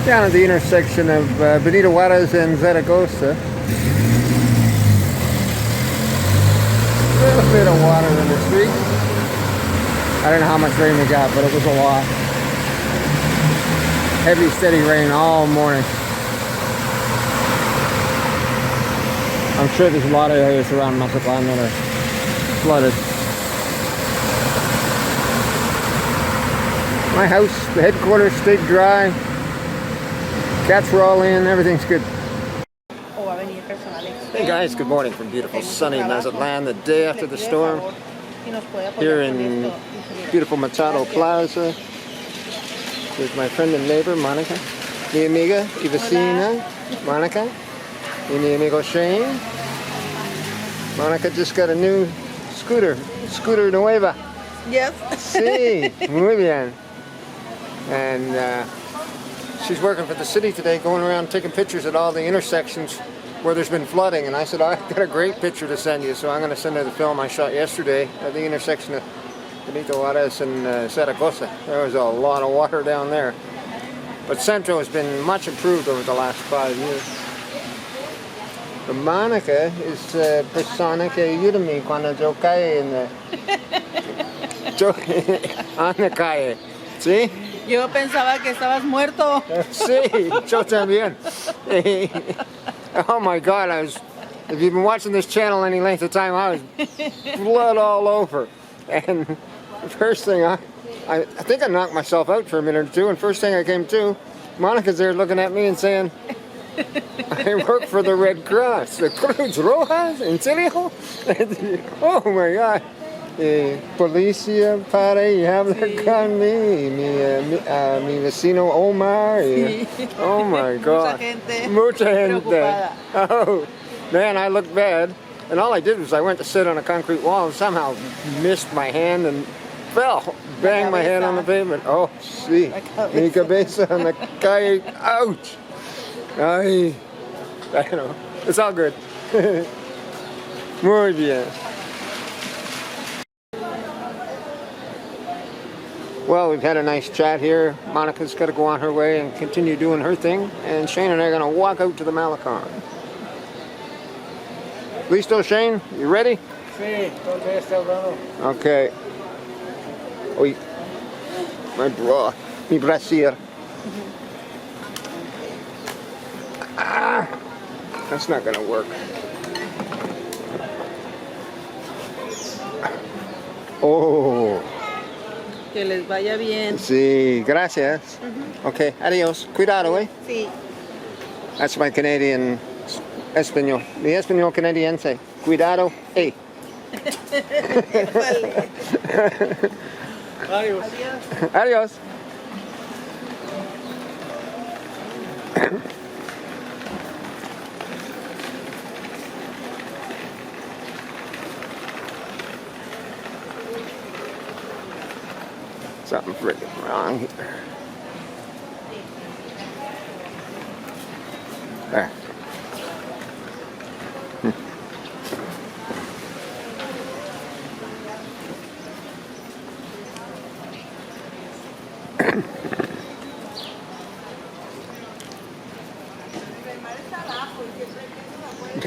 Down at the intersection of Benito Juarez and Zaragoza. A little bit of water in the street. I don't know how much rain we got, but it was a lot. Heavy, steady rain all morning. I'm sure there's a lot of areas around Mazatlan that are flooded. My house, the headquarters, stayed dry. Cats were all in, everything's good. Hey guys, good morning from beautiful sunny Mazatlan, the day after the storm. Here in beautiful Machado Plaza with my friend and neighbor, Monica. Mi amiga y vecina, Monica. Y mi amigo Shane. Monica just got a new scooter nueva. Yes. Sí, muy bien. And she's working for the city today, going around taking pictures at all the intersections where there's been flooding. And I said, I've got a great picture to send you, so I'm going to send her the film I shot yesterday at the intersection of Benito Juarez and Zaragoza. There was a lot of water down there. But Centro has been much improved over the last 5 years. But Monica is a persona que ayuda me cuando yo cae on the calle. ¿Sí? Yo pensaba que estabas muerto. Sí, yo también. Oh my God, if you've been watching this channel any length of time, I was blood all over. And the first thing, I think I knocked myself out for a minute or two, and first thing I came to, Monica's there looking at me and saying, I work for the Red Cross, the Cruz Rojas, ¿en serio? Oh my God. Policía para y hablar con mi vecino Omar. Oh my God. Mucha gente. Oh man, I looked bad. And all I did was I went to sit on a concrete wall and somehow missed my hand and fell. Banged my head on the pavement. Oh, sí. Mi cabeza on the calle. Ouch. Ay. I don't know. It's all good. Muy bien. Well, we've had a nice chat here. Monica's got to go on her way and continue doing her thing. And Shane and I are going to walk out to the Malecon. Listo, Shane? You ready? Sí, ¿dónde está hablando? Okay. Oy. My bra. Mi brasier. Ah! That's not going to work. Oh. Que les vaya bien. Sí, gracias. Okay, adios. Cuidado, eh? Sí. That's my Canadian español. Mi español canadiense. Cuidado, eh? Vale. Adiós. Adios. Something freaking wrong here. There.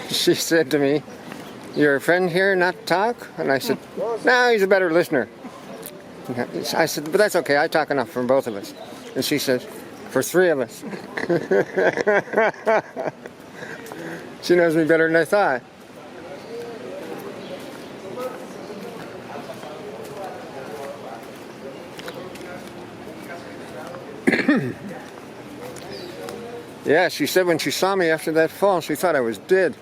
She said to me, "You're a friend here, not to talk?" And I said, "No, he's a better listener." I said, "But that's okay, I talk enough for both of us." And she says, "For three of us." She knows me better than I thought. Yeah, she said when she saw me after that fall, she thought I was dead.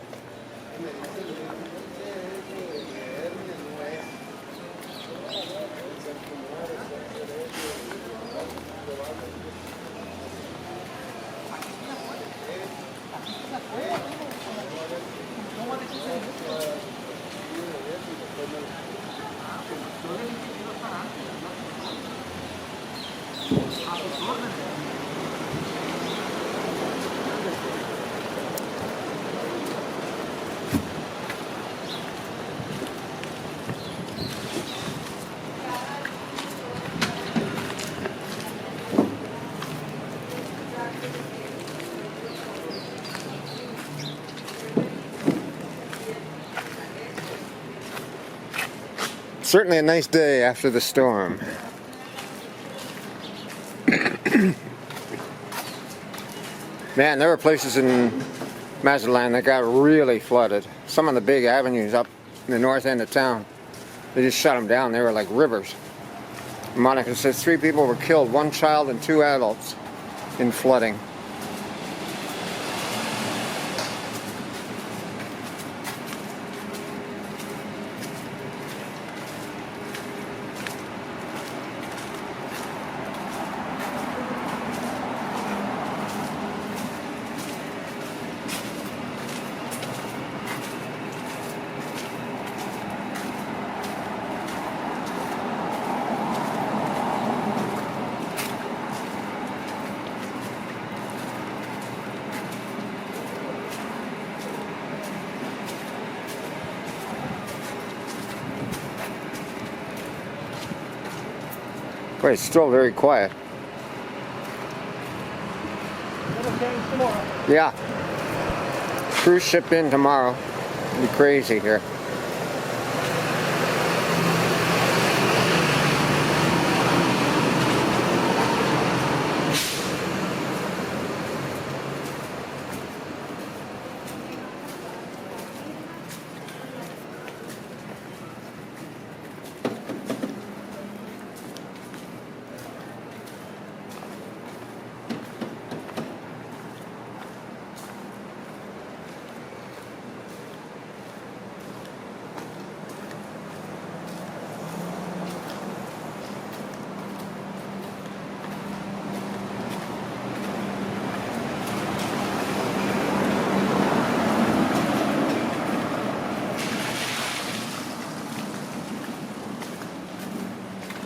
Certainly a nice day after the storm. Man, there were places in Mazatlan that got really flooded. Some of the big avenues up in the north end of town, they just shut them down. They were like rivers. Monica says 3 people were killed, 1 child and 2 adults in flooding. Boy, it's still very quiet. It'll change tomorrow. Yeah. Cruise ship in tomorrow. It'll be crazy here.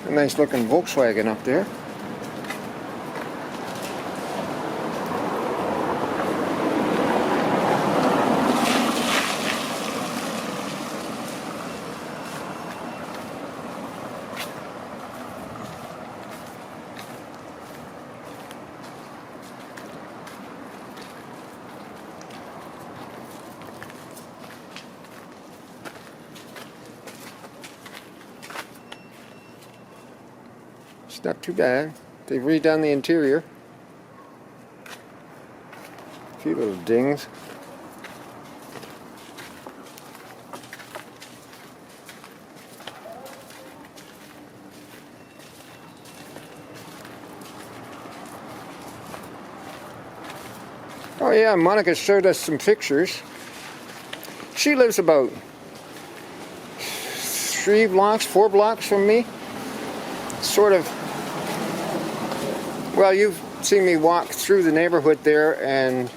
A nice looking Volkswagen up there. It's not too bad. They've redone the interior. A few little dings. Oh yeah, Monica showed us some pictures. She lives about 3 blocks, 4 blocks from me. Sort of, well, you've seen me walk through the neighborhood there and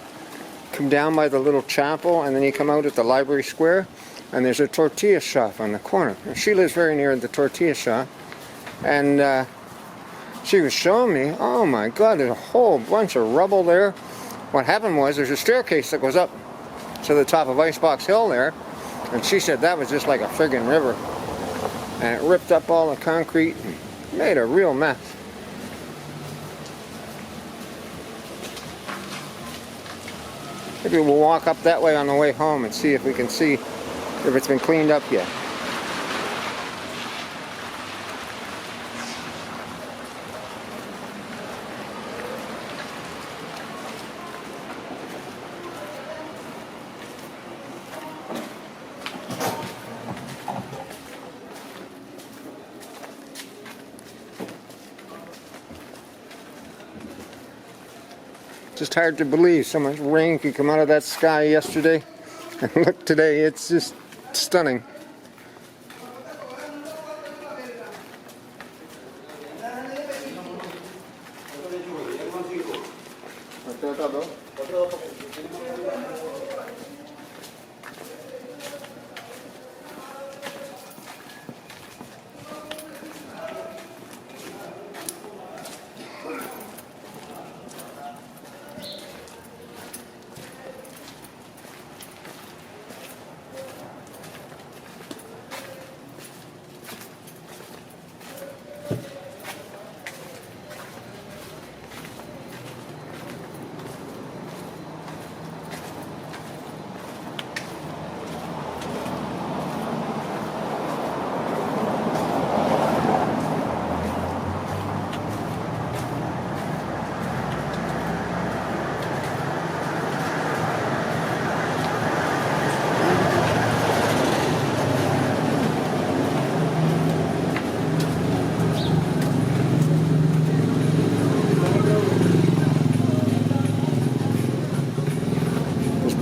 come down by the little chapel, and then you come out at the library square, and there's a tortilla shop on the corner. And she lives very near the tortilla shop, and she was showing me, oh my God, there's a whole bunch of rubble there. What happened was there's a staircase that goes up to the top of Icebox Hill there, and she said that was just like a friggin' river, and it ripped up all the concrete and made a real mess. Maybe we'll walk up that way on the way home and see if we can see if it's been cleaned up yet. Just hard to believe so much rain could come out of that sky yesterday. And look today, it's just stunning.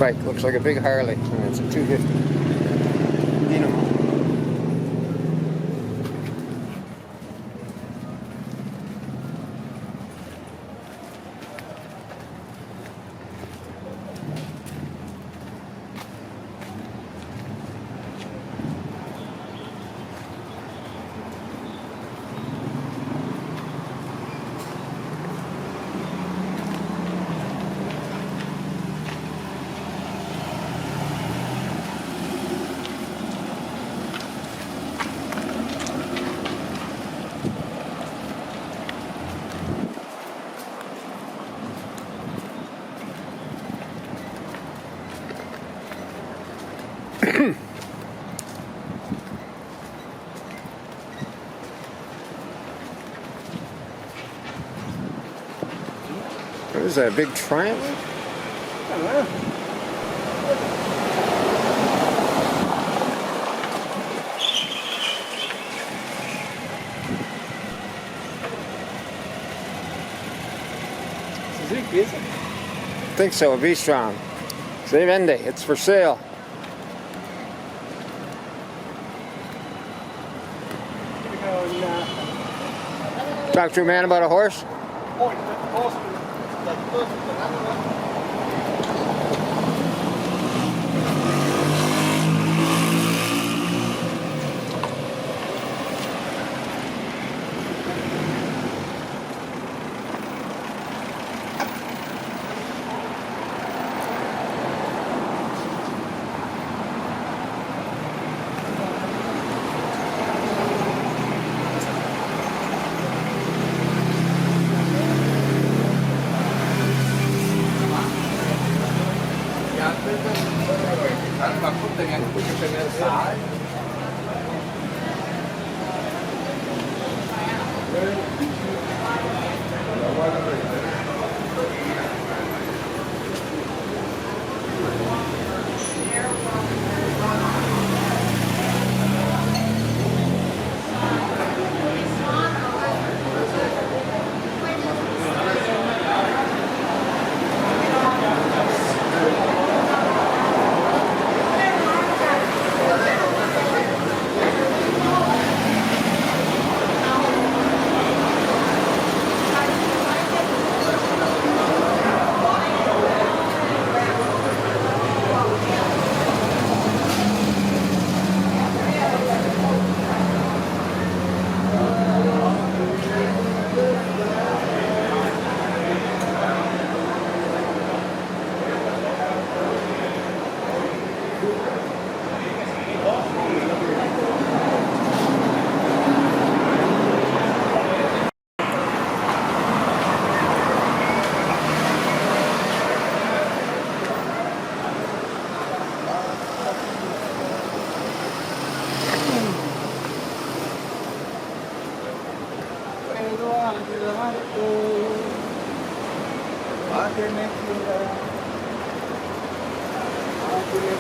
bike. Looks like a big Harley, and it's a 250 Dynamo. What is that, a big Triumph? Suzuki, is it? I think so, a V-Strom. Se vende, it's for sale. Talk to a man about a horse?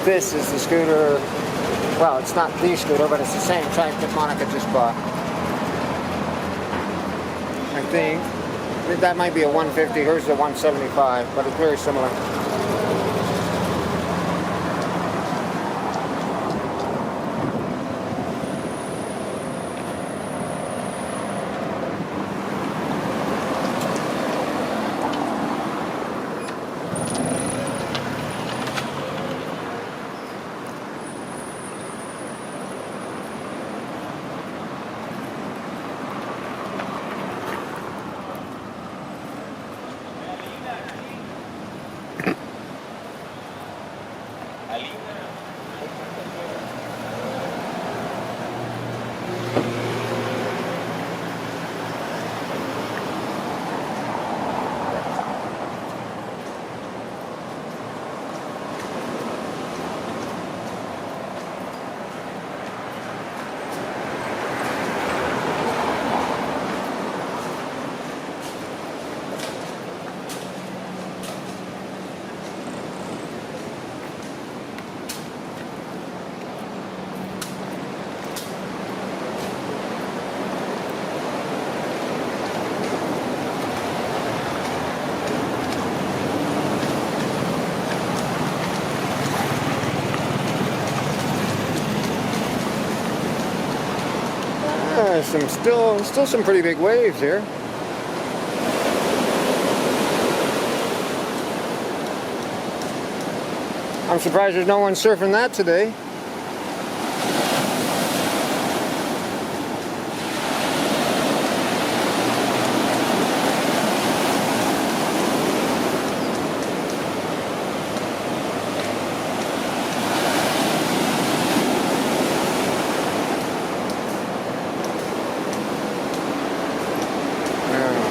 This is the scooter, well, it's not the scooter, but it's the same type that Monica just bought. I think that might be a 150, hers is a 175, but it's very similar. There's still some pretty big waves here. I'm surprised there's no one surfing that today.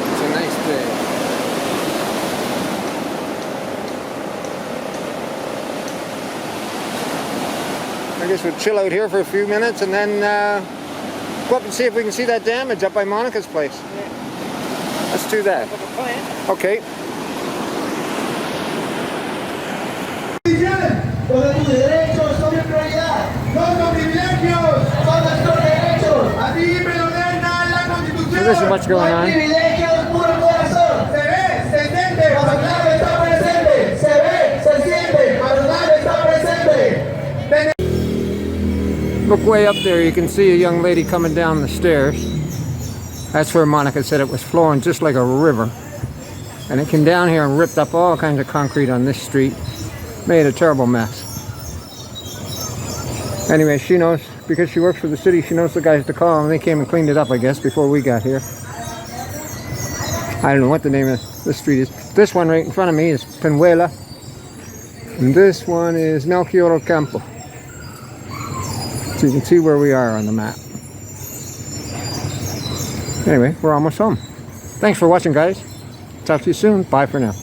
It's a nice day. I guess we'll chill out here for a few minutes and then go up and see if we can see that damage up by Monica's place. Let's do that. Okay. Donde tus derechos son mi prioridad. No son privilegios, son nuestros derechos. Así me lo ordena la Constitución. So this is what's going on. Privilegios puro corazón. Se ve, se siente. Mazatlan está presente. Se ve, se siente. Mazatlan está presente. Look way up there, you can see a young lady coming down the stairs. That's where Monica said it was flowing just like a river. And it came down here and ripped up all kinds of concrete on this street. Made a terrible mess. Anyway, she knows, because she works for the city, she knows the guys to call, and they came and cleaned it up, I guess, before we got here. I don't know what the name of this street is. This one right in front of me is Penuela. And this one is Melchior Campo. So you can see where we are on the map. Anyway, we're almost home. Thanks for watching, guys. Talk to you soon. Bye for now.